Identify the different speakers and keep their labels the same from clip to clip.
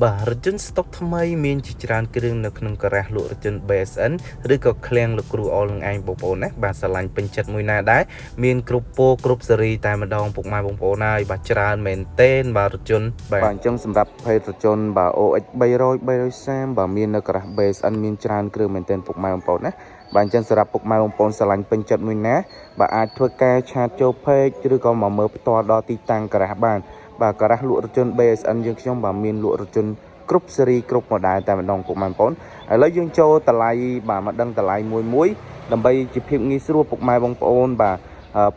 Speaker 1: បាទរថយន្តស្តុកថ្មីមានជាច្រើនគ្រឿងនៅក្នុងការ៉ាសលក់រថយន្ត BSN ឬក៏ឃ្លាំងលោកគ្រូអលនឹងឯងបងប្អូនណាបាទឆ្លាញ់ពេញចិត្តមួយណាដែរមានគ្រប់ពណ៌គ្រប់ស៊េរីតែម្ដងពុកម៉ែបងប្អូនហើយបាទច្រើនមែនទែនបាទរថយន្តបាទអញ្ចឹងសម្រាប់ភេទរថយន្តបាទ OX 300 330បាទមាននៅការ៉ាស BSN មានច្រើនគ្រឿងមែនទែនពុកម៉ែបងប្អូនណាបាទអញ្ចឹងសម្រាប់ពុកម៉ែបងប្អូនឆ្លាញ់ពេញចិត្តមួយណាបាទអាចធ្វើការឆាតចូលពេកឬក៏មកមើលផ្ទាល់ដល់ទីតាំងការ៉ាសបានបាទការ៉ាសលក់រថយន្ត BSN យើងខ្ញុំបាទមានលក់រថយន្តគ្រប់ស៊េរីគ្រប់ model តែម្ដងពុកម៉ែបងប្អូនឥឡូវយើងចូលតម្លៃបាទមកដឹងតម្លៃមួយដើម្បីជាភាពងាយស្រួលពុកម៉ែបងប្អូនបាទ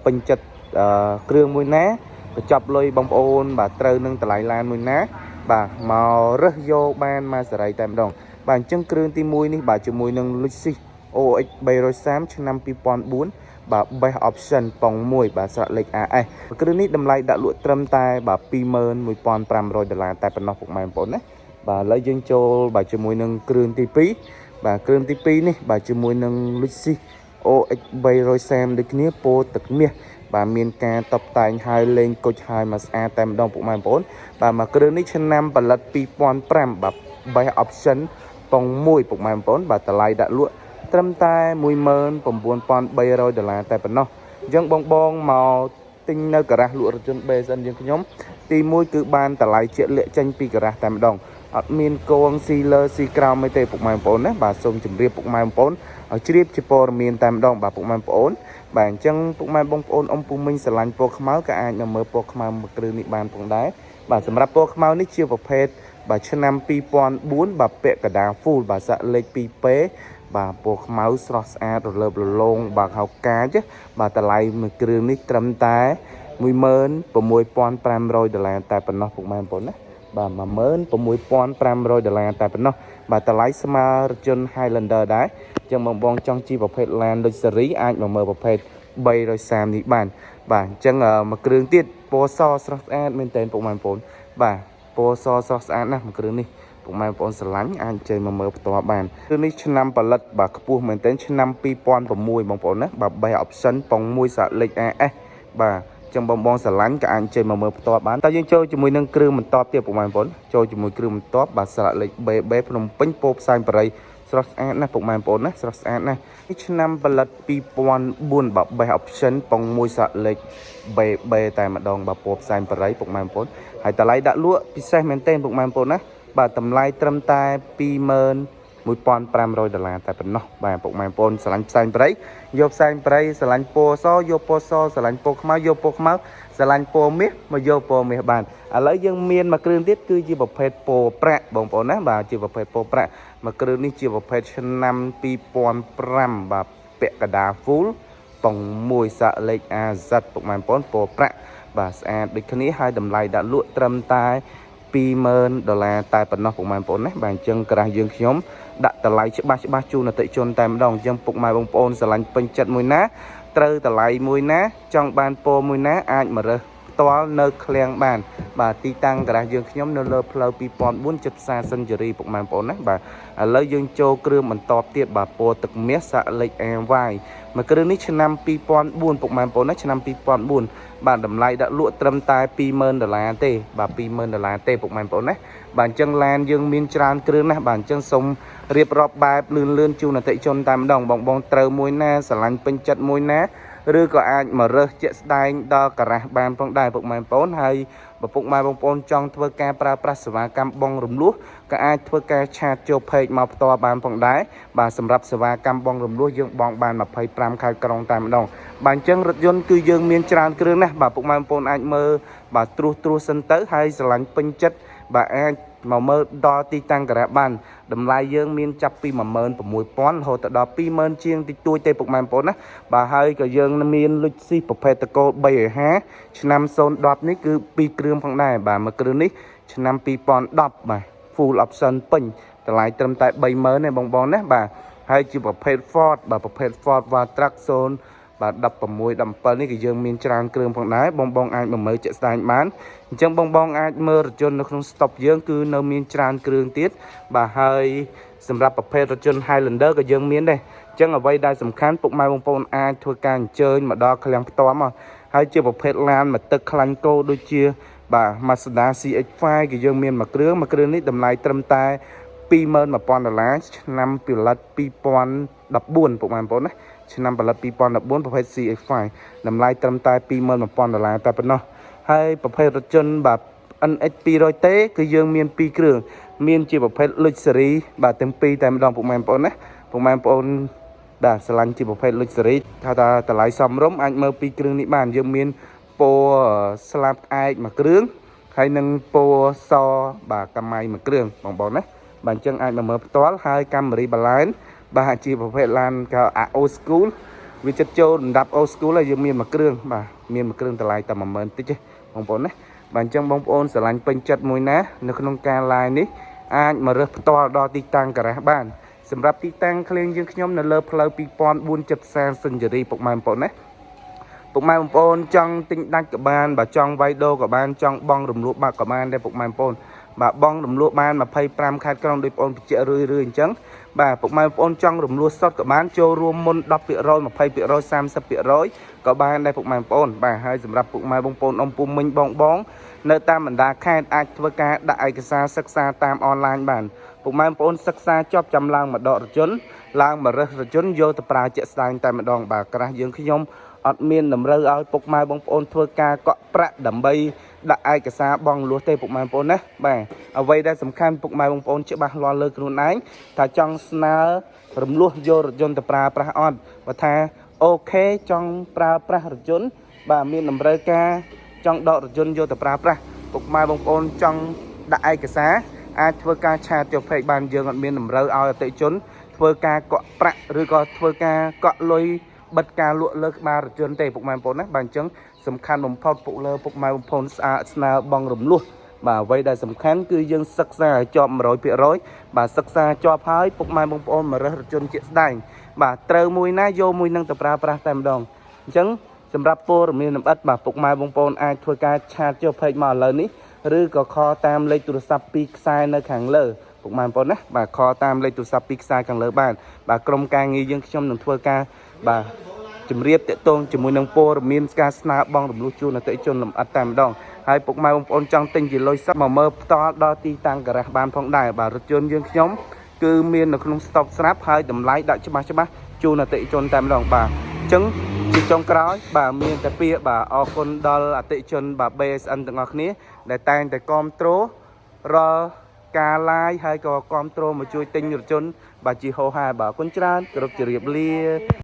Speaker 1: ពេញចិត្តគ្រឿងមួយណាបញ្ចប់លុយបងប្អូនបាទត្រូវនឹងតម្លៃឡានមួយណាបាទមករើសយកបានមកសេរីតែម្ដងបាទអញ្ចឹងគ្រឿងទី1នេះបាទជាមួយនឹង Lexus OX 330ឆ្នាំ2004បាទ best option ប៉ុង1បាទស្រៈលេខ AS គ្រឿងនេះតម្លៃដាក់លក់ត្រឹមតែបាទ$21,500តែប៉ុណ្ណោះពុកម៉ែបងប្អូនណាបាទឥឡូវយើងចូលបាទជាមួយនឹងគ្រឿងទី2បាទគ្រឿងទី2នេះបាទជាមួយនឹង Lexus OX 330ដូចគ្នាពោទឹកមាសបាទមានការតបតែងហើយលេងគុជហើយមកស្អាតតែម្ដងពុកម៉ែបងប្អូនបាទមកគ្រឿងនេះឆ្នាំផលិត2005បាទ best option ប៉ុង1ពុកម៉ែបងប្អូនបាទតម្លៃដាក់លក់ត្រឹមតែ$19,300តែប៉ុណ្ណោះអញ្ចឹងបងមកទិញនៅការ៉ាសលក់រថយន្ត BSN យើងខ្ញុំទី1គឺបានតម្លៃជាក់លាក់ចេញពីការ៉ាសតែម្ដងអត់មានកងស៊ីលើស៊ីក្រោមអីទេពុកម៉ែបងប្អូនណាបាទសូមជម្រាបពុកម៉ែបងប្អូនឲ្យជ្រាបជាព័ត៌មានតែម្ដងបាទពុកម៉ែបងប្អូនបាទអញ្ចឹងពុកម៉ែបងប្អូនអ៊ំពូមីងស្រឡាញ់ពណ៌ខ្មៅក៏អាចនឹងមើលពណ៌ខ្មៅមួយគ្រឿងនេះបានផងដែរបាទសម្រាប់ពណ៌ខ្មៅនេះជាប្រភេទបាទឆ្នាំ2004បាទពាក់កណ្ដាល full បាទសាក់លេខ 2P បាទពណ៌ខ្មៅស្រស់ស្អាតរលើបរលោងបាទហៅកាចបាទតម្លៃមួយគ្រឿងនេះត្រឹមតែ$16,500តែប៉ុណ្ណោះពុកម៉ែបងប្អូនណាបាទ$16,500តែប៉ុណ្ណោះបាទតម្លៃស្មើរថយន្ត Highlander ដែរអញ្ចឹងបងចង់ជិះប្រភេទ Land Luxury អាចមកមើលប្រភេទ330នេះបានបាទអញ្ចឹងមួយគ្រឿងទៀតពណ៌សស្រស់ស្អាតមែនទែនពុកម៉ែបងប្អូនបាទពណ៌សស្រស់ស្អាតណាស់មួយគ្រឿងនេះពុកម៉ែបងប្អូនស្រឡាញ់អាចចេញមកមើលផ្ទាល់បានគ្រឿងនេះឆ្នាំផលិតបាទខ្ពស់មែនទែនឆ្នាំ2006បងប្អូនណាបាទ best option ប៉ុង1សាក់លេខ AS បាទចឹងបងស្រឡាញ់ក៏អាចចេញមកមើលផ្ទាល់បានតើយើងចូលជាមួយនឹងគ្រឿងបន្ទាប់ទៀតពុកម៉ែបងប្អូនចូលជាមួយគ្រឿងបន្ទាប់បាទស្លាកលេខ BB ភ្នំពេញពោផ្សែងបរិយស្រស់ស្អាតណាស់ពុកម៉ែបងប្អូនណាស្រស់ស្អាតណាស់នេះឆ្នាំផលិត2004បាទ best option ប៉ុង1សាក់លេខ BB តែម្ដងបាទពោផ្សែងបរិយពុកម៉ែបងប្អូនហើយតម្លៃដាក់លក់ពិសេសមែនទែនពុកម៉ែបងប្អូនណាបាទតម្លៃត្រឹមតែ$21,500តែប៉ុណ្ណោះបាទពុកម៉ែបងប្អូនស្រឡាញ់ផ្សែងប្រៃយកផ្សែងប្រៃស្រឡាញ់ពណ៌សយកពណ៌សស្រឡាញ់ពណ៌ខ្មៅយកពណ៌ខ្មៅស្រឡាញ់ពណ៌មាសមកយកពណ៌មាសបានឥឡូវយើងមានមួយគ្រឿងទៀតគឺជាប្រភេទពណ៌ប្រាក់បងប្អូនណាបាទជាប្រភេទពណ៌ប្រាក់មួយគ្រឿងនេះជាប្រភេទឆ្នាំ2005បាទពាក់កណ្ដាល full ប៉ុង1សាក់លេខ AZ ពុកម៉ែបងប្អូនពណ៌ប្រាក់បាទស្អាតដូចគ្នាហើយតម្លៃដាក់លក់ត្រឹមតែ$20,000តែប៉ុណ្ណោះពុកម៉ែបងប្អូនណាបាទអញ្ចឹងក្រាស់យើងខ្ញុំដាក់តម្លៃច្បាស់ជូនអតិថិជនតែម្ដងអញ្ចឹងពុកម៉ែបងប្អូនស្រឡាញ់ពេញចិត្តមួយណាត្រូវតម្លៃមួយណាចង់បានពណ៌មួយណាអាចមករើសផ្ទាល់នៅឃ្លាំងបានបាទទីតាំងក្រាស់យើងខ្ញុំនៅលើផ្លូវ2004ជិតផ្សារសិនជេរីពុកម៉ែបងប្អូនណាបាទឥឡូវយើងចូលគ្រឿងបន្តទៀតបាទពណ៌ទឹកមាសសាក់លេខ AY មួយគ្រឿងនេះឆ្នាំ2004ពុកម៉ែបងប្អូនណាឆ្នាំ2004បាទតម្លៃដាក់លក់ត្រឹមតែ$20,000ទេបាទ$20,000ទេពុកម៉ែបងប្អូនណាបាទអញ្ចឹងឡានយើងមានច្រើនគ្រឿងណាស់បាទអញ្ចឹងសូមរៀបរាប់បែបលឿនជូនអតិថិជនតែម្ដងបងត្រូវមួយណាស្រឡាញ់ពេញចិត្តមួយណាឬក៏អាចមករើសជាក់ស្ដែងដល់ការ៉ាសបានផងដែរពុកម៉ែបងប្អូនហើយបើពុកម៉ែបងប្អូនចង់ធ្វើការប្រើប្រាស់សេវាកម្មបងរំលោះក៏អាចធ្វើការឆាតចូលពេកមកផ្ទាល់បានផងដែរបាទសម្រាប់សេវាកម្មបងរំលោះយើងបងបាន25ខែក្រុងតែម្ដងបាទអញ្ចឹងរថយន្តគឺយើងមានច្រើនគ្រឿងណាស់បាទពុកម៉ែបងប្អូនអាចមើលបាទត្រួសសិនទៅហើយស្រឡាញ់ពេញចិត្តបាទអាចមកមើលដល់ទីតាំងការ៉ាសបានតម្លៃយើងមានចាប់ពី16,000រហូតដល់20,000ជាងតិចតួចទេពុកម៉ែបងប្អូនណាបាទហើយក៏យើងមានលុចស៊ីប្រភេទតកូល350ឆ្នាំ010នេះគឺ2គ្រឿងផងដែរបាទមួយគ្រឿងនេះឆ្នាំ2010បាទ full option ពេញតម្លៃត្រឹមតែ30,000ទេបងណាបាទហើយជាប្រភេទ Ford បាទប្រភេទ Ford Vatrac 0បាទ16 17នេះគឺយើងមានច្រើនគ្រឿងផងដែរបងអាចមកមើលជាក់ស្ដែងបានអញ្ចឹងបងអាចមើលរថយន្តនៅក្នុង stop យើងគឺនៅមានច្រើនគ្រឿងទៀតបាទហើយសម្រាប់ប្រភេទរថយន្ត Highlander ក៏យើងមានដែរអញ្ចឹងអ្វីដែលសំខាន់ពុកម៉ែបងប្អូនអាចធ្វើការអញ្ជើញមកដល់ឃ្លាំងផ្ទាល់មកហើយជាប្រភេទឡានមកទឹកខ្លាញ់គោដូចជា បាទ Mazda CX-5 គឺយើងមានមួយគ្រឿងនេះតម្លៃត្រឹមតែ$21000ឆ្នាំផលិត2014ពុកម៉ែបងប្អូនណាឆ្នាំផលិត2014ប្រភេទ CX-5 តម្លៃត្រឹមតែ$21000តែប៉ុណ្ណោះហើយប្រភេទរថយន្តបាទ NX 200T គឺយើងមាន2គ្រឿងមានជាប្រភេទ Luxury បាទទាំងពីរតែម្ដងពុកម៉ែបងប្អូនណាពុកម៉ែបងប្អូនបាទស្រឡាញ់ជាប្រភេទ Luxury ថាតម្លៃសមរម្យអាចមើលពីគ្រឿងនេះបានយើងមានពណ៌ស្លាបក្អែកមួយគ្រឿងហើយនឹងពណ៌សបាទកម្មៃមួយគ្រឿងបងប្អូនណាបាទអញ្ចឹងអាចមកមើលផ្ទាល់ហើយកាមេរ៉ាបាឡែនបាទជាប្រភេទឡានក៏ Old School វាចិត្តចូលលំដាប់ Old School ហើយយើងមានមួយគ្រឿងបាទមានមួយគ្រឿងតម្លៃតែ10000តិចទេបងប្អូនណាបាទអញ្ចឹងបងប្អូនស្រឡាញ់ពេញចិត្តមួយណានៅក្នុងការ live នេះអាចមករើសផ្ទាល់ដល់ទីតាំងការ៉ាសបានសម្រាប់ទីតាំងឃ្លៀងយើងខ្ញុំនៅលើផ្លូវ2470សេនជូរីពុកម៉ែបងប្អូនណាពុកម៉ែបងប្អូនចង់ទិញដាច់ក៏បានបើចង់វាយដូរក៏បានចង់បងរំលោះបាក់ក៏បានដែរពុកម៉ែបងប្អូនបាទបងរំលោះបាន25ខែក្រុងដោយបងប្អូនបញ្ជាក់រឿយៗអញ្ចឹងបាទពុកម៉ែបងប្អូនចង់រំលោះសុទ្ធក៏បានចូលរួមមុន 10% 20% 30% ក៏បានដែរពុកម៉ែបងប្អូនបាទហើយសម្រាប់ពុកម៉ែបងប្អូនអ៊ំពុំមិញបងនៅតាមបណ្ដាខេត្តអាចធ្វើការដាក់ឯកសារសិក្សាតាមអនឡាញបានពុកម៉ែបងប្អូនសិក្សាចប់ចាំឡើងមកដករថយន្តឡើងមករើសរថយន្តយកទៅប្រើជាក់ស្ដែងតែម្ដងបាទក្រាស់យើងខ្ញុំអត់មានតម្រូវឲ្យពុកម៉ែបងប្អូនធ្វើការកក់ប្រាក់ដើម្បីដាក់ឯកសារបងលួសទេពុកម៉ែបងប្អូនណាបាទអ្វីដែលសំខាន់ពុកម៉ែបងប្អូនច្បាស់លាស់លើខ្លួនឯងថាចង់ស្នើរំលោះយករថយន្តទៅប្រើប្រាស់អត់បើថាអូខេចង់ប្រើប្រាស់រថយន្តបាទមានតម្រូវការចង់ដករថយន្តយកទៅប្រើប្រាស់ពុកម៉ែបងប្អូនចង់ដាក់ឯកសារអាចធ្វើការឆាតចុះពេកបានយើងអត់មានតម្រូវឲ្យអតិថិជនធ្វើការកក់ប្រាក់ឬក៏ធ្វើការកក់លុយបិទការលក់លើក្បាលរថយន្តទេពុកម៉ែបងប្អូនណាបាទអញ្ចឹងសំខាន់បំផុតពុកលើពុកម៉ែបងប្អូនស្នើបងរំលោះបាទអ្វីដែលសំខាន់គឺយើងសិក្សាឲ្យជាប់ 100% បាទសិក្សាជាប់ហើយពុកម៉ែបងប្អូនមករើសរថយន្តជាក់ស្ដែងបាទត្រូវមួយណាយកមួយនឹងទៅប្រើប្រាស់តែម្ដងអញ្ចឹងសម្រាប់ព័ត៌មានលម្អិតបាទពុកម៉ែបងប្អូនអាចធ្វើការឆាតចុះពេកមកឥឡូវនេះឬក៏ខលតាមលេខទូរស័ព្ទ2ខ្សែនៅខាងលើពុកម៉ែបងប្អូនណាបាទខលតាមលេខទូរស័ព្ទ2ខ្សែខាងលើបានបាទក្រុមការងារយើងខ្ញុំនឹងធ្វើការបាទជំរាបតាក់ទងជាមួយនឹងព័ត៌មានការស្នើបងរំលោះជូនអតិថិជនលម្អិតតែម្ដងហើយពុកម៉ែបងប្អូនចង់ទិញជាលុយសុទ្ធមកមើលផ្ទាល់ដល់ទីតាំងការ៉ាសបានផងដែរបាទរថយន្តយើងខ្ញុំគឺមាននៅក្នុងស្តុកស្រាប់ហើយតម្លៃដាក់ច្បាស់ជូនអតិថិជនតែម្ដងបាទអញ្ចឹងជាចុងក្រោយបាទមានតែពាក្យបាទអរគុណដល់អតិថិជនបាទ BSN ទាំងអស់គ្នាដែលតែងតែគាំទ្ររាល់ការ live ហើយក៏គាំទ្រមកជួយទិញរថយន្តបាទជាហោហាបាទអរគុណច្រើនគោរពជម្រាបលា